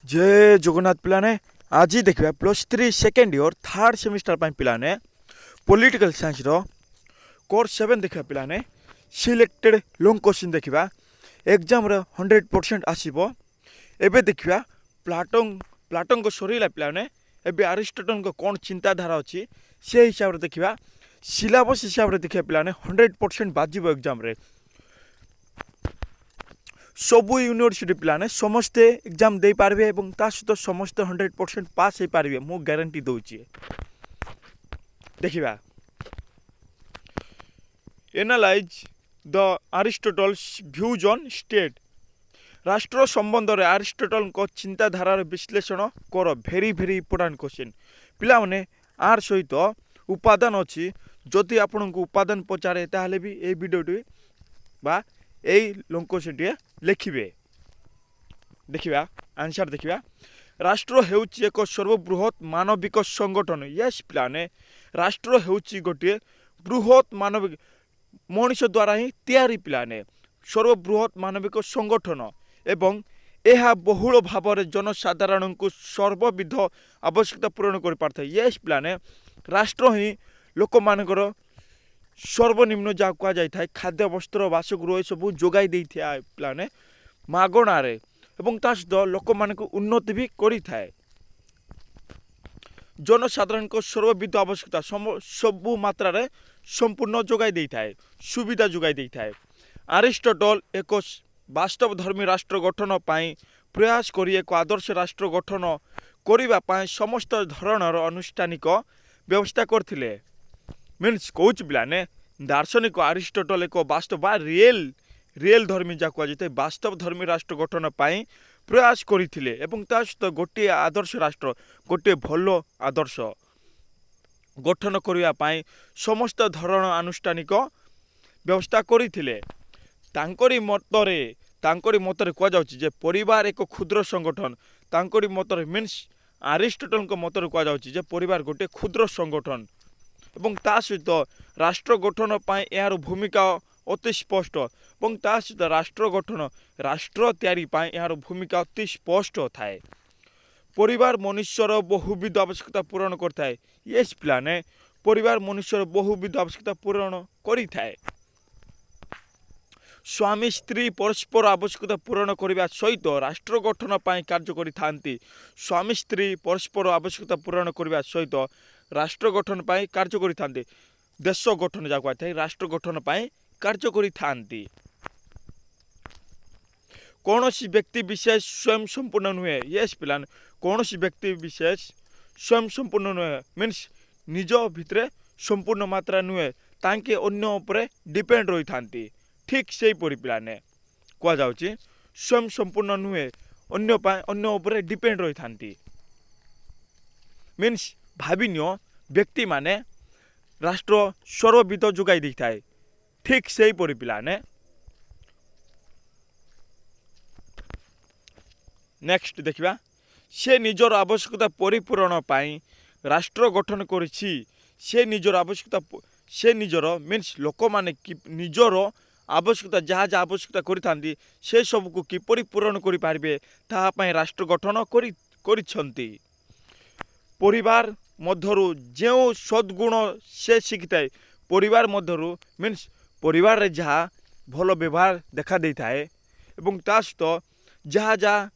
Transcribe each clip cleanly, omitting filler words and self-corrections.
जय जगन्नाथ पिलाने आज देखा +3 सेकेंड इयर थर्ड सेमिस्टर पिलाने पॉलिटिकल साइंस रो कोर्स 7 देखा पिलाने सिलेक्टेड लॉन्ग क्वेश्चन देखा एग्जाम रे 100% आसीबो। एबे देखा प्लाटन को सरीला पिलाने एबे अरिस्टोटल को कौन चिंताधारा अच्छी से हिसाब रे देखा सिलेबस हिसाब रे देखा पिलाने 100% बाजिबो एग्जाम रे। सबू यूनिवर्सिटी पिलाने समस्ते एग्जाम दे पारबे एवं ता सहित समस्ते 100% पास हो पारबे मु गारंटी दउची। देखिबा analyse the Aristotle's views on state राष्ट्र संबंध रे अरिस्टोटल को चिंताधारार विश्लेषण कर। भेरी भेरी इंपोर्टेंट क्वेश्चन पिला माने आर सहित उपादान अच्छी जदि आपन को उपादान पचारे ताहले भी ए वीडियोटी बा एई लॉन्ग क्वेश्चन लिखिबे। देखिबा आंसर देखिबा राष्ट्र हेउची एक सर्वबृहत मानविक संगठन। यस पिलाने राष्ट्र हेउची गोटे बृहत मानविक मनुष्य द्वारा ही तैयारी पिलाने सर्वबृहत मानविक संगठन एवं यह बहुल भाव में जनसाधारण को सर्वविध आवश्यकता पूरण कर पारता। यस पिलाने राष्ट्र ही लोक मानकर सर्वनिम्न जहाँ कह जाए खाद्य वस्त्र बासगृह सब जोगाई दे पिलाने मागणार एवं ता सहित लोक मान उन्नति भी करि थाए। जनसाधारण को सर्वविध आवश्यकता सबु मात्रा रे संपूर्ण जोगाई दे थाए सुविधा जोगाई दे थाए। अरिस्टोटल एक वास्तव धर्मी राष्ट्र गठन पाई प्रयास करी एक आदर्श राष्ट्र गठन करिबा पाई समस्त धरणर अनुष्ठानिक व्यवस्था करथिले। मीन्स कौच पिलाने दार्शनिक अरिस्टोटल एक वास्तव रियल धर्मी जहाँ कहुए वास्तव धर्मी राष्ट्र गठन पाई प्रयास करथिले एवं ता सहित गोटे आदर्श राष्ट्र गोटे भल आदर्श गठन करिया पाई समस्त धरण आनुष्ठानिक व्यवस्था करथिले। तांकरी मतरे कह जाउछि जे परिवार एक क्षुद्र संगठन तांकरी मतरे मीन्स अरिस्टोटल को मतरे कह जाउछि जे परिवार गोटे क्षुद्र संगठन एवं ता सहित राष्ट्र गठन पाई यार भूमिका अति स्पष्ट एवं ता सहित राष्ट्र गठन राष्ट्र तैयारी पाई यार भूमिका अति स्पष्ट थाए। परिवार मनुष्यर बहुविध आवश्यकता पूरण करथाए। यस पिलाने परिवार मनुष्यर बहुविध आवश्यकता पूरण करि थाए। स्वामी स्त्री परस्पर आवश्यकता पूरण करने सहित राष्ट्र गठन पाई कार्य करि थांती। स्वामी स्त्री परस्पर आवश्यकता पूरण करने सहित राष्ट्र गठन पाई कार्य करि थांती। देश गठन जा कहि राष्ट्र गठन पाई कार्य करि थांती। कौनसी व्यक्ति विशेष स्वयं संपूर्ण नुहे। यस पिलान कौनसी व्यक्ति विशेष स्वयं संपूर्ण नुहे मीन्स निज भितरे संपूर्ण मात्रा नुहे तांके अन्य उपरे डिपेंड रही थांती। ठीक से पिलाने कह जाउछि स्वयं संपूर्ण नुहे अन्य उपरे डिपेंड रही थांती। मीन्स भाविन्य व्यक्ति माने राष्ट्र सर्वविध जोगाई दी थाए। ठीक से पिलाने नेक्स्ट देखिबा से निजर आवश्यकता परिपूरण पाई राष्ट्र गठन करिछि। से निजर आवश्यकता से निजर मीन्स लोक माने निजर आवश्यकता जहाँ जहाँ आवश्यकता करि से सब को किपरि पूरण करि पारिबे ताहा पई राष्ट्र गठन करिछंती। परिवार मध्यरु जो सद्गुण से शिखिताए परिवार मध्यरु मीन्स परिवार रे जहाँ भल व्यवहार देखा दे थाए एवं ता सहित जहाँ जहाँ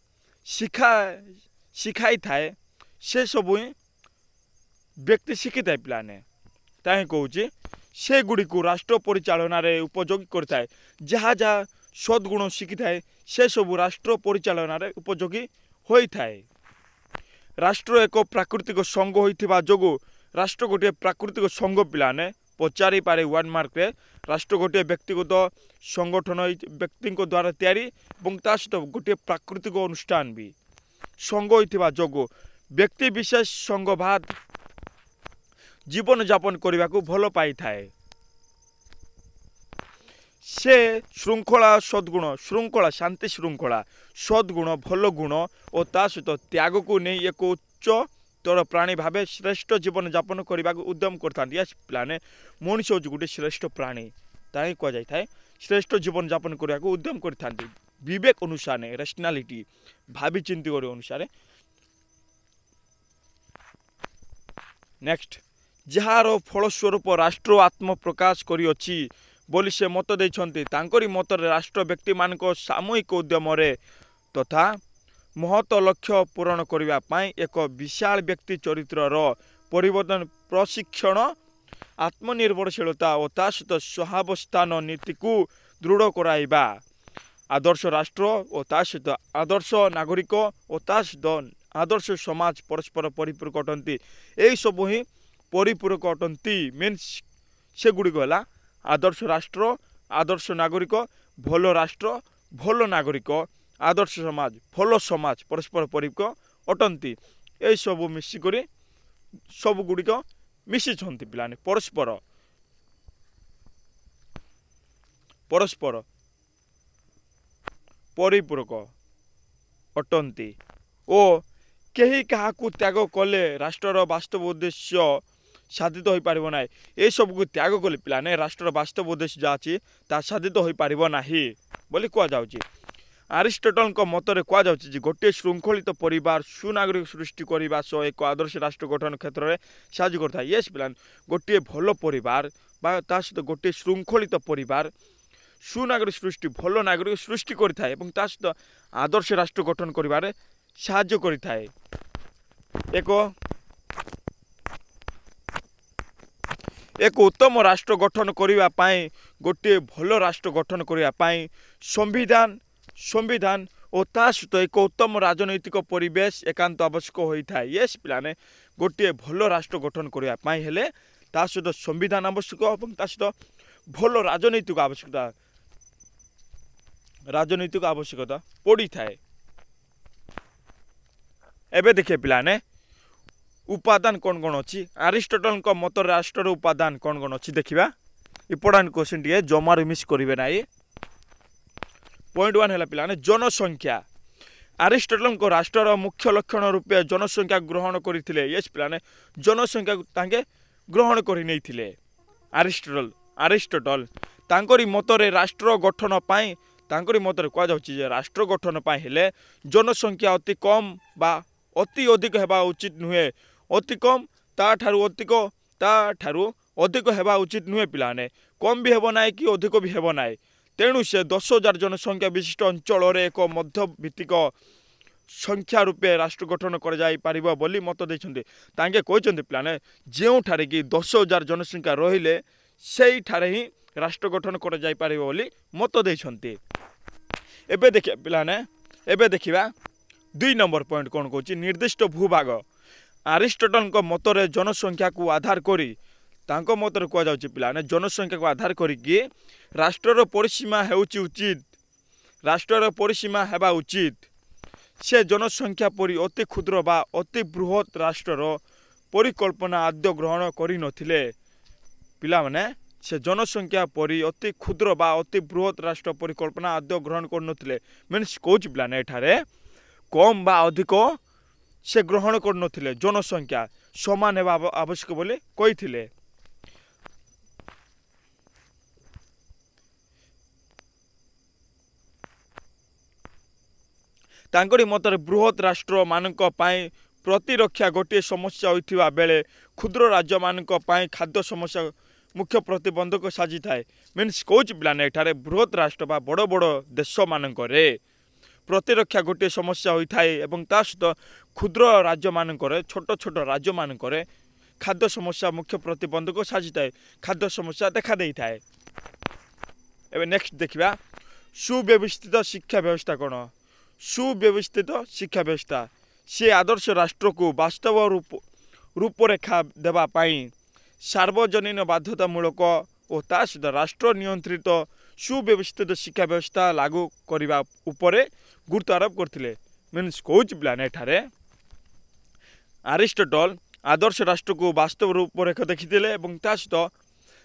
शिखाई थाए से सब व्यक्ति शिखिताए पिलाने ताही कहूँ से गुड़ी को राष्ट्र परिचालन रे उपयोगी करता है। जहाँ जहाँ सद्गुण शिखि थाए से सब राष्ट्र परिचालन रे उपयोगी होता है। राष्ट्र एक प्राकृतिक संघ होइथिबा जोगु राष्ट्र गोटे प्राकृतिक संघ पिलाने पचारि पारे 1 मार्क रे राष्ट्र गोटे व्यक्तिगत संगठन व्यक्ति द्वारा तैयारी और ता सहित गोटे प्राकृतिक अनुष्ठान भी संघ होइथिबा जोगु व्यक्ति विशेष संघवाद जीवन यापन करने को भल पाई थाए। से श्रृंखला सद्गुण श्रृंखला शांति श्रृंखला सद्गुण भल गुण और ता सहित त्याग को नहीं एक उच्च तर प्राणी भावे श्रेष्ठ जीवन यापन करने को उद्यम करता। पिलाने मनुष्य हूँ गोटे श्रेष्ठ प्राणी ताही कह जाए श्रेष्ठ जीवन यापन करने को उद्यम करता। विवेक अनुसार रेशनालीटी भावी चिंती कर अनुसार। नेक्स्ट जार फलस्वरूप राष्ट्र आत्म प्रकाश करिअछि बोली से मत देइछन्ति। तांकरी मत राष्ट्र व्यक्ति मान सामूहिक उद्यम तथा महत लक्ष्य पूरण करने पाई एक विशाल व्यक्ति चरित्रर परिवर्तन प्रशिक्षण आत्मनिर्भरशीलता और ता सहित सहावस्थान नीति को दृढ़ कराइबा आदर्श राष्ट्र और ता सहित आदर्श नागरिक और ता सहित आदर्श समाज परस्पर परिपूरक अटंती। यही सब ही परिपूरक अटंती मीन्स से गुड़िक है आदर्श राष्ट्र आदर्श नागरिक भल राष्ट्र भल नागरिक आदर्श समाज भल समाज परस्पर परिपूरक अटंती। यही सब मिसिक सब गुड़िक मिसी पिलाने परस्पर परस्पर परिपूरक अटंती ओ केही काहाकू त्याग कले राष्ट्रर वास्तव उद्देश्य साधित हो पारिबो नाही। ए सब को त्याग कले पिलाने राष्ट्रर वास्तव उद्देश्य जा अछि ता साधित हो पारिबो नाही बोली कह जाउछि। अरिस्टोटल को मतरे कह जाउछि जे गोटे श्रृंखलित परिवार सुनागरिक सृष्टि करबा सो एक आदर्श राष्ट्र गठन क्षेत्र में साहाय्य करता है। यस पिलाने गोटे भल परिवार बा ता सहित गोटे श्रृंखलित परिवार सुनागरिक सृष्टि भल नागरिक सृष्टि करता है एवं ता सहित आदर्श राष्ट्र गठन करिबारे साहाय्य करता है। एक उत्तम राष्ट्र गठन करने पाई गोटे भल राष्ट्र गठन करने पाई संविधान संविधान और ता सहित एक उत्तम राजनैतिक परिवेश एकांत आवश्यक होता है। यस पिलाने गोटे भल राष्ट्र गठन करने पाई हेले ता सहित संविधान आवश्यक और ता सहित भल राजनैतिक आवश्यकता पड़ी थाए। एबे देखिए पिलाने उपादान कौन कौन अच्छी अरिस्टोटल को मत राष्ट्र उपादान कौन कौन अच्छी देखा इंपोर्टाट क्वेश्चन टे जमार मिस करेंगे ना। पॉइंट 1 है पिलाने जनसंख्या अरिस्टोटल को राष्ट्र मुख्य लक्षण रूपे जनसंख्या ग्रहण करते। यस पिलाने जनसंख्या तांके ग्रहण कर नहीं अरिस्टोटल तांकरी मतरे राष्ट्र गठन पाई तांकरी मतरे कह जाउछि राष्ट्र गठन पाई हेले जनसंख्या अति कम बा अति अधिक हेबा उचित नुहे अति कम ता ठारू अधिक हेबा उचित नुहे पिलाने कम भी हेबो नाय कि अधिक भी हेबो नाय। तेणु से 10,000 जनसंख्या विशिष्ट अंचल एक मध्यभित्तिक संख्या रूपे राष्ट्र गठन कर जाई परिबो बोली मत देछन्ते। तांके कहछन्ते पिलाने जेउ ठारे कि 10,000 जनसंख्या रहिले सेई ठारे ही राष्ट्र गठन कर जाई परिबो बोली मत देछन्ते। एबे देखिए पिलाने एबे देखिबा 2 नंबर पॉइंट कौन कहछि निर्दिष्ट भूभाग अरिस्टोटल को मतरे जनसंख्या को आधार करी तांको मतरे कह जाउछि पिलाने जनसंख्या को आधार करी कि राष्ट्रर परिसीमा हेउछि उचित राष्ट्रर परिसीमा हेबा उचित से जनसंख्या परि अति क्षुद्र बा अति बृहत राष्ट्रर परिकल्पना आद्य ग्रहण करि नथिले। पिला माने से जनसंख्या परि अति क्षुद्र बा अति बृहत राष्ट्र परिकल्पना आद्य ग्रहण कर नथिले मीन्स कोच पिलाने एठारे कम बा अधिक से ग्रहण कर नथिले जनसंख्या समान हेबा आवश्यक बोली कहिथिले। तांकरी मतरे बृहत राष्ट्र मानक पाई प्रतिरक्षा गोटे समस्या होइथिबा बेले क्षुद्र राज्य मानक पाई खाद्य समस्या मुख्य प्रतिबंधक साजी थाए। मीन्स कोच पिलाने एठारे बृहत राष्ट्र बा बड़ बड़ देश मानकरे प्रतिरक्षा गोटे समस्या होता है एवं ता सहित क्षुद्र राज्य मानकर छोट छोट राज्य मानकर खाद्य समस्या मुख्य प्रतिबंधक साजी थाए खाद्य समस्या देखा दे थाए। एवं नेक्स्ट देखिबा सुव्यवस्थित शिक्षा व्यवस्था कौन सुव्यवस्थित शिक्षा व्यवस्था से आदर्श राष्ट्र को वास्तव रूपरेखा देवा पाई सार्वजनीन बाध्यतामूलक और ता सहित राष्ट्र नियंत्रित सुव्यवस्थित शिक्षा व्यवस्था लागू करने उपरे गुरुत्व आरोप करथिले। मीन्स कौच पिलाने ठारे अरिस्टोटल आदर्श राष्ट्र को वास्तव रूपरेखा देखिथिले एवं ता सहित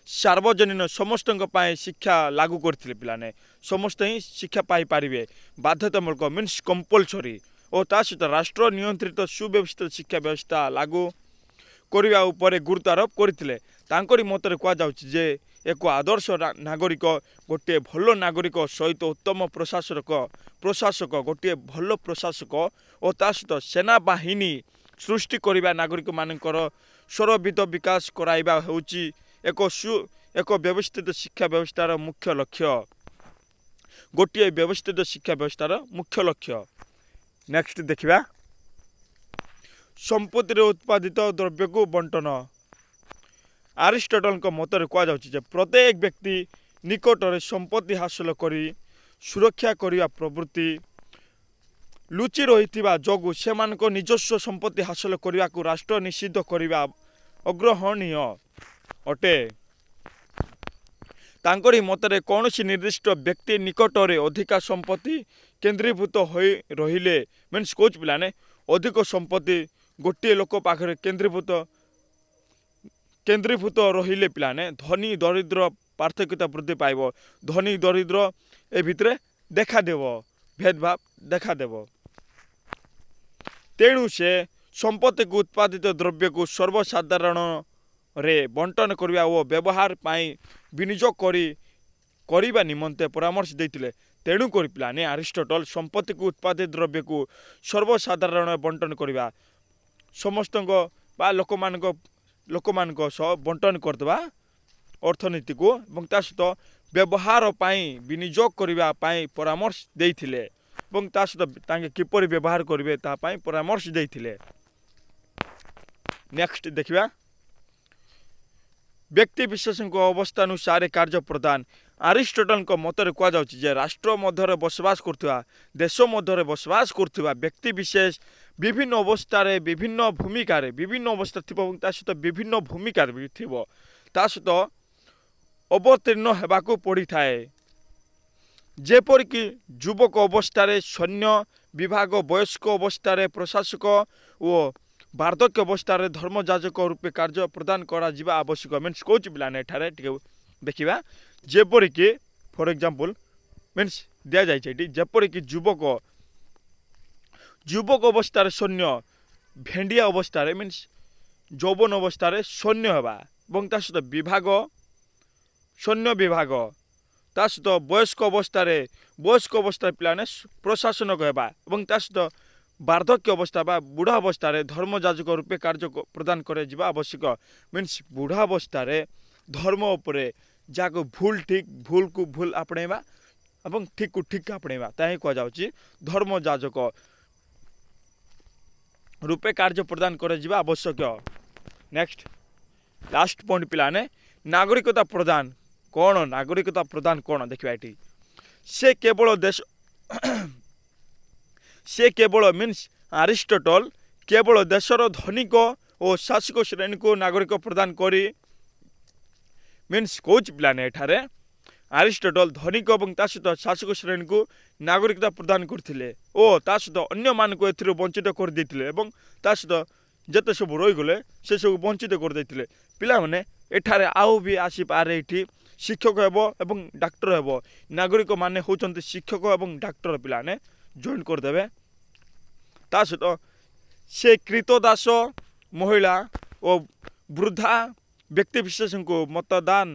सार्वजनीन समस्त शिक्षा लागू करथिले। पिलाने समस्त ही शिक्षा पाई पारिबे बाध्यतामूलक मीन्स कंपलसरी और ता सहित राष्ट्र नियंत्रित सुव्यवस्थित शिक्षा व्यवस्था लागू करने उपरे गुरुत्व आरोप करथिले। तांकरी मतरे कह जाउछि जे एक आदर्श नागरिक गोटे भल नागरिक सहित उत्तम प्रशासक गोटे भल प्रशासक और ता सहित सेना बाहिनी सृष्टि करने नागरिक मानकर स्वरभित विकास कराइबा होउची एक व्यवस्थित शिक्षा व्यवस्थार मुख्य लक्ष्य गोटे व्यवस्थित शिक्षा व्यवस्थार मुख्य लक्ष्य। नेक्स्ट देखिबा संपत्ति उत्पादित द्रव्य को बंटन। अरिस्टोटल मत कहुच्छे प्रत्येक व्यक्ति निकट में संपत्ति हासिल करी सुरक्षा करने प्रवृत्ति लुचि रही जोगु से निजस्व संपत्ति हासिल करने को राष्ट्र निषिद्ध करने अग्रहणीय अटे। तांकरी मतरे कौन निर्दिष्ट व्यक्ति निकट में अधिका संपत्ति केन्द्रीभूत हो रहिले मीन्स कोच पिलाने अधिक संपत्ति गोटे लोक पाखे केन्द्रीभूत रहिले पिलाने धनी दरिद्र पार्थक्यता वृद्धि पाइब धनी दरिद्र ए भितरे देखादेव भेदभाव देखादेव। तेणु से संपत्ति को उत्पादित द्रव्य को सर्वसाधारण रे बंटन करने और व्यवहार पाई विनियोग करने निमंते परामर्श देते। तेणु कर पिलाने अरिस्टोटल संपत्ति को उत्पादित द्रव्य को सर्वसाधारण बंटन करवा समस्त लोक मान सह बंटन करदे अर्थनीति को सहित व्यवहार पाई विनियोग करने परामर्श देते सहित किपरि व्यवहार करेंगे तापाई परामर्श देते। नेक्स्ट देखिबा व्यक्ति विशेष अवस्थानुसार कार्य प्रदान। अरिस्टोटल मतरे कहुच्छे राष्ट्र मध्य बसवास करथुवा देश मध्य बसवास करथुवा व्यक्ति विशेष विभिन्न अवस्था विभिन्न भूमिका विभिन्न अवस्था सहित विभिन्न भूमिका सहित अवतीर्ण होगाकू पड़ी थाए। जेपरिक युवक अवस्था सैन्य विभाग वयस्क अवस्था प्रशासक और वार्धक्य अवस्था धर्मजाजक रूपे कार्य प्रदान करा जिबा आवश्यक। मीन्स कौच पिलाने ठारे देखा जेपरिक फॉर एग्जांपल मीन्स दिया जाइए जेपरिक युवक अवस्था सैन्य भेंडिया अवस्था मीन्स यौवन अवस्था सैन्य होगा सहित विभाग सैन्य विभाग ता सहित वयस्क अवस्था पिलाने प्रशासनक होगा सहित वार्धक्य अवस्था बा बुढ़ा अवस्था धर्मजाजक रूपे कार्य प्रदान कर आवश्यक। मीन्स बुढ़ा अवस्था धर्म उपरे जाको भूल ठीक भूल को भूल आपणेबा एवं ठीक को ठीक आपणेबा ताही कह जाउची धर्मजाजक रूपे कार्य प्रदान कर आवश्यक। नेक्स्ट लास्ट पॉइंट पिलाने नागरिकता प्रदान कौन नागरिकता प्रदान कौन देखिबा एटी से केवल मीन्स अरिस्टोटल केवल देशर धनिक और शासक श्रेणी को नागरिक प्रदान करी मीन्स कौच पिलाने एठारे अरिस्टोटल धनिक और सहित शासक श्रेणी को नागरिकता प्रदान करथिले और ता सहित अन्य मानक एथिरो वंचित कर देथिले एवं ता सहित जते सब रही गले से सब वंचित कर देथिले। पिला माने एठारे आउ भी आसी पारे एठी शिक्षक हेबो एवं डाक्टर हेबो नागरिक माने होचंती शिक्षक एवं डाक्टर पिलाने जॉइन कर देबे। ता सहित से कृतदास महिला और वृद्धा व्यक्ति विशेष को मतदान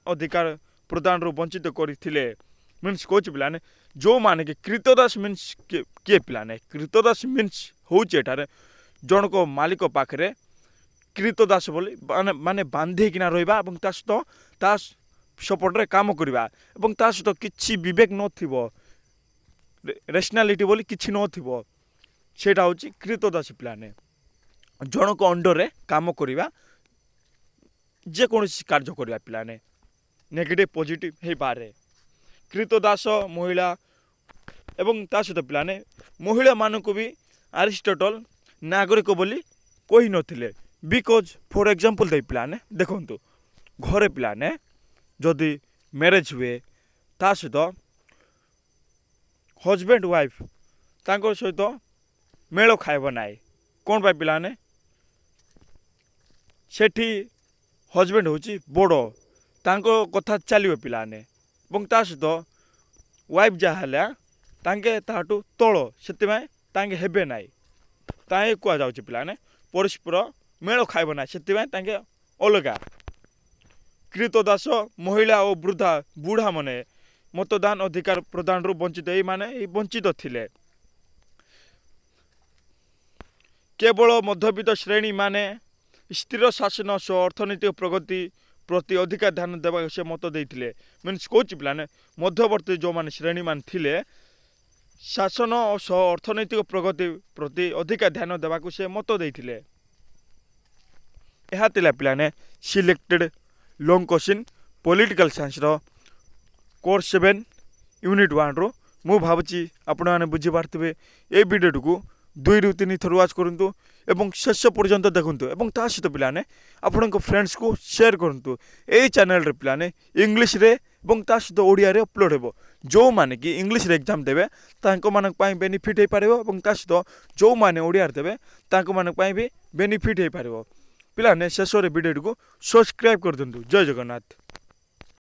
अधिकार प्रदान रू वंचित करथिले। मीन्स कोच पिलाने जो माने कि कृतदास मीन्स किए पिलाने कृतदास मीन्स होचे एठारे जन को मालिक पाखरे कृतदास बोली माने बांधी किना रहिबा एवं ता सहित ता सपोर्ट रे काम करबा एवं ता सहित किछि विवेक नथिबो रेशनालिटी बोली किछि नथिबो सेटा होची कृतदास पिलाने जन को अंडर रे काम करबा जे कोनोसी कार्य करबा पिलाने नेगेटिव पॉजिटिव हे पारे। कृतदास महिला एवं ता सहित पिलाने महिला मानक भी अरिस्टोटल नागरिक बोली कहि नथिले बिकॉज फॉर एग्जांपल दे पिलाने देखंतु घरे पिलाने जदि मैरिज हुए ता सहित हजबैंड वाइफ तांको सहित मेल खाइब नाई कौन पाई पिलाने सेठी हजबैंड होची बड़ तांको कथा चलियो पिलाने एवं ता सहित वाइफ जहाँ तांके ताटू तल से तांके हेबे नाई ताहे कह जाउची पिलाने परस्पर मेल खाइब ना से तांके अलगा କ୍ରୀତଦାସ ମହିଳା ଓ ବୃଦ୍ଧା ବୁଢ଼ାମାନେ मतदान अधिकार प्रदान वंचित ये वंचित थिले। केवल मध्यवित्त श्रेणी माने स्थिर शासन सह अर्थनैतिक प्रगति प्रति अधिक ध्यान देवा से मत देते मीन्स कौच पाने मध्यवर्ती जो माने श्रेणी मान थिले शासन सह अर्थनैतिक प्रगति प्रति अधिक ध्यान देवा से मत देते। यह पाने selected long question political science course 7 unit 1 रो मु भावुची आपण माने बुझी पारथिबे। ए वीडियो को 2 रु 3 थर वाच करंतु एवं शेष पर्यंत देखंतु एवं ता सहित पिलाने आपन फ्रेंड्स को शेयर करंतु। ए चैनल रे पिलाने इंग्लिश रे एवं ता सहित ओडिया रे अपलोड हेबो। जो माने कि इंग्लिश रे एग्जाम देबे तांको मानक पई बेनिफिट हे पारिबो एवं ता सहित जो माने ओडिया रे देबे तांको मानक पई भी बेनिफिट हे पारिबो। पिलाने शेष रे वीडियो को सब्सक्राइब कर दंतु। जय जगन्नाथ।